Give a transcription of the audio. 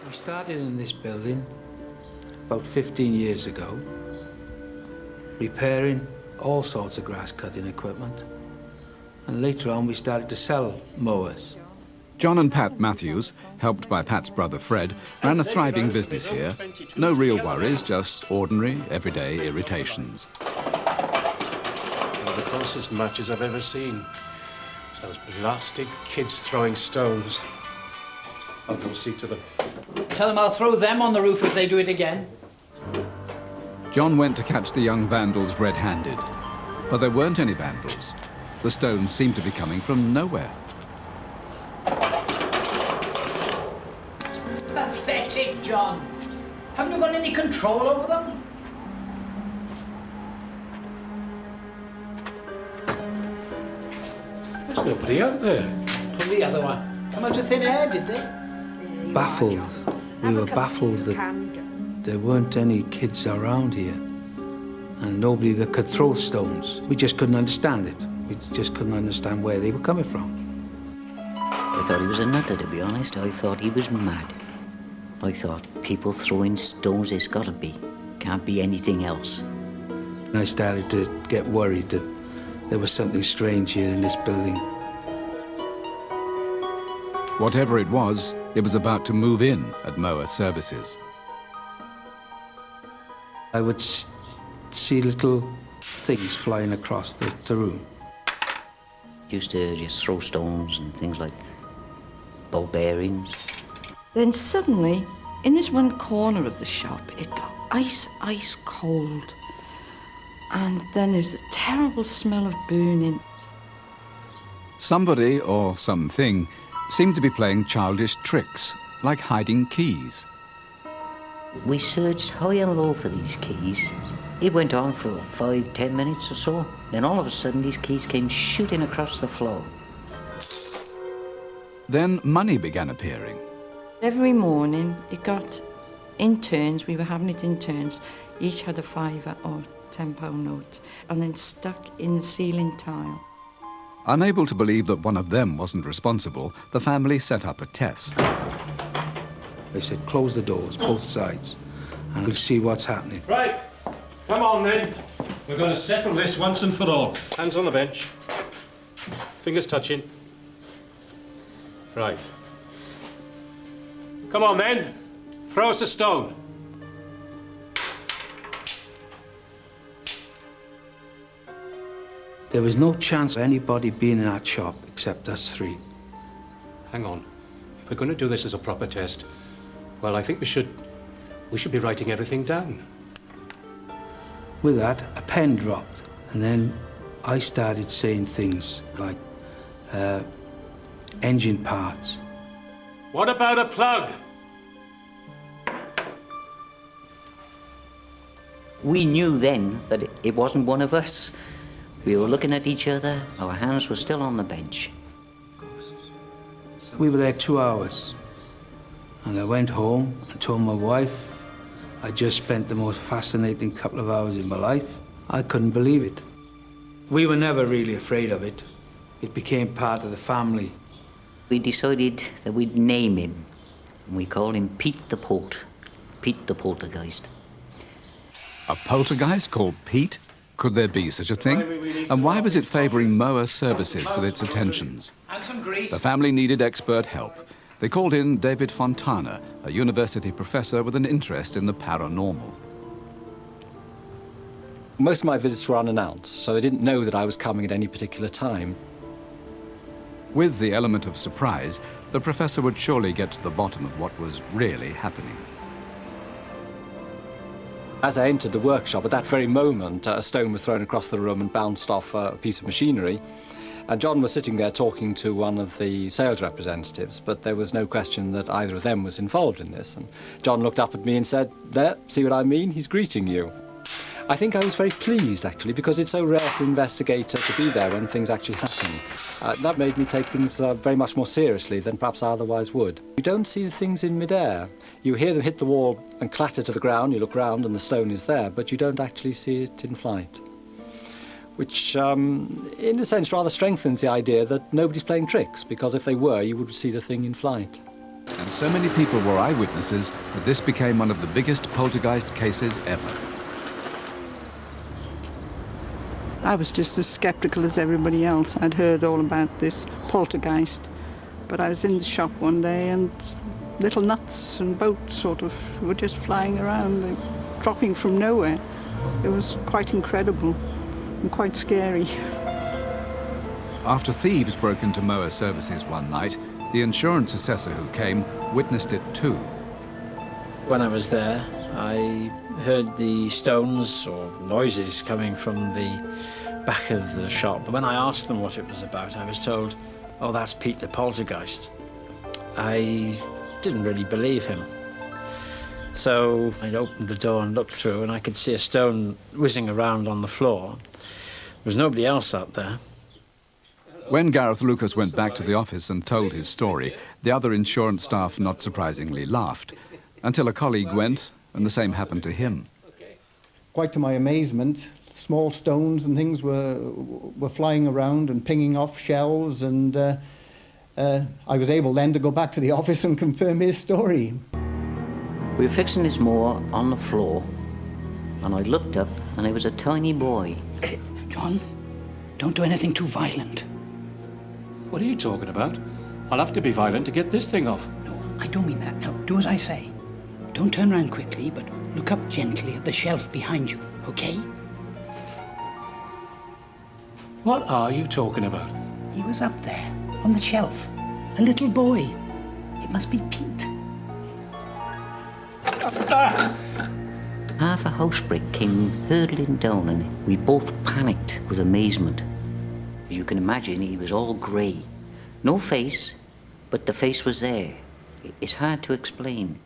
We started in this building about 15 years ago, repairing all sorts of grass cutting equipment. And later on, we started to sell mowers. John and Pat Matthews, helped by Pat's brother Fred, ran a thriving business here. No real worries, just ordinary, everyday irritations. One of the closest matches I've ever seen. It's those blasted kids throwing stones. I'll go see to them. Tell them I'll throw them on the roof if they do it again. John went to catch the young vandals red-handed, but there weren't any vandals. The stones seemed to be coming from nowhere. Pathetic, John. Haven't you got any control over them? There's nobody out there. From the other one. Come out of thin air, did they? Baffled. We were baffled that there weren't any kids around here and nobody that could throw stones. We just couldn't understand it. We just couldn't understand where they were coming from. I thought he was a nutter, to be honest. I thought he was mad. I thought people throwing stones, it's got to be. Can't be anything else. And I started to get worried that there was something strange here in this building. Whatever it was about to move in at Mower Services. I would see little things flying across the room. Used to just throw stones and things like ball bearings. Then suddenly, in this one corner of the shop, it got ice cold. And then there's a terrible smell of burning. Somebody or something seemed to be playing childish tricks, like hiding keys. We searched high and low for these keys. It went on for 5-10 minutes or so. Then all of a sudden, these keys came shooting across the floor. Then money began appearing. Every morning, it got in turns. We were having it in turns. Each had a £5 or £10 note, and then stuck in the ceiling tile. Unable to believe that one of them wasn't responsible, the family set up a test. They said, close the doors, both sides, and we'll see what's happening. Right, come on then. We're going to settle this once and for all. Hands on the bench. Fingers touching. Right. Come on then. Throw us a stone. There was no chance of anybody being in that shop except us three. Hang on. If we're going to do this as a proper test, well, I think we should be writing everything down. With that, a pen dropped, and then I started saying things like engine parts. What about a plug? We knew then that it wasn't one of us. We were looking at each other. Our hands were still on the bench. We were there 2 hours, and I went home and told my wife I just spent the most fascinating couple of hours in my life. I couldn't believe it. We were never really afraid of it. It became part of the family. We decided that we'd name him, and we called him Pete the Poltergeist. A poltergeist called Pete? Could there be such a thing? And why was it favouring Mower Services with its attentions? The family needed expert help. They called in David Fontana, a university professor with an interest in the paranormal. Most of my visits were unannounced, so they didn't know that I was coming at any particular time. With the element of surprise, the professor would surely get to the bottom of what was really happening. As I entered the workshop, at that very moment, a stone was thrown across the room and bounced off a piece of machinery. And John was sitting there talking to one of the sales representatives, but there was no question that either of them was involved in this. And John looked up at me and said, "There, see what I mean? He's greeting you." I think I was very pleased, actually, because it's so rare for an investigator to be there when things actually happen. That made me take things very much more seriously than perhaps I otherwise would. You don't see the things in midair. You hear them hit the wall and clatter to the ground, you look round and the stone is there, but you don't actually see it in flight. Which, in a sense, rather strengthens the idea that nobody's playing tricks, because if they were, you would see the thing in flight. And so many people were eyewitnesses that this became one of the biggest poltergeist cases ever. I was just as sceptical as everybody else. I'd heard all about this poltergeist, but I was in the shop one day and little nuts and boats sort of were just flying around, dropping from nowhere. It was quite incredible and quite scary. After thieves broke into Moa Services one night, the insurance assessor who came witnessed it too. When I was there, I heard the stones or noises coming from the back of the shop. When I asked them what it was about, I was told, oh, that's Pete the poltergeist. I didn't really believe him. So I opened the door and looked through, and I could see a stone whizzing around on the floor. There was nobody else out there. When Gareth Lucas went back to the office and told his story, the other insurance staff, not surprisingly, laughed, until a colleague went and the same happened to him. Quite to my amazement, small stones and things were flying around and pinging off shelves, and I was able then to go back to the office and confirm his story. We were fixing his mower on the floor, and I looked up, and it was a tiny boy. John, don't do anything too violent. What are you talking about? I'll have to be violent to get this thing off. No, I don't mean that. Now, do as I say. Don't turn around quickly, but look up gently at the shelf behind you, okay? What are you talking about? He was up there, on the shelf. A little boy. It must be Pete. Half a house brick came hurtling down, and we both panicked with amazement. You can imagine he was all grey. No face, but the face was there. It's hard to explain.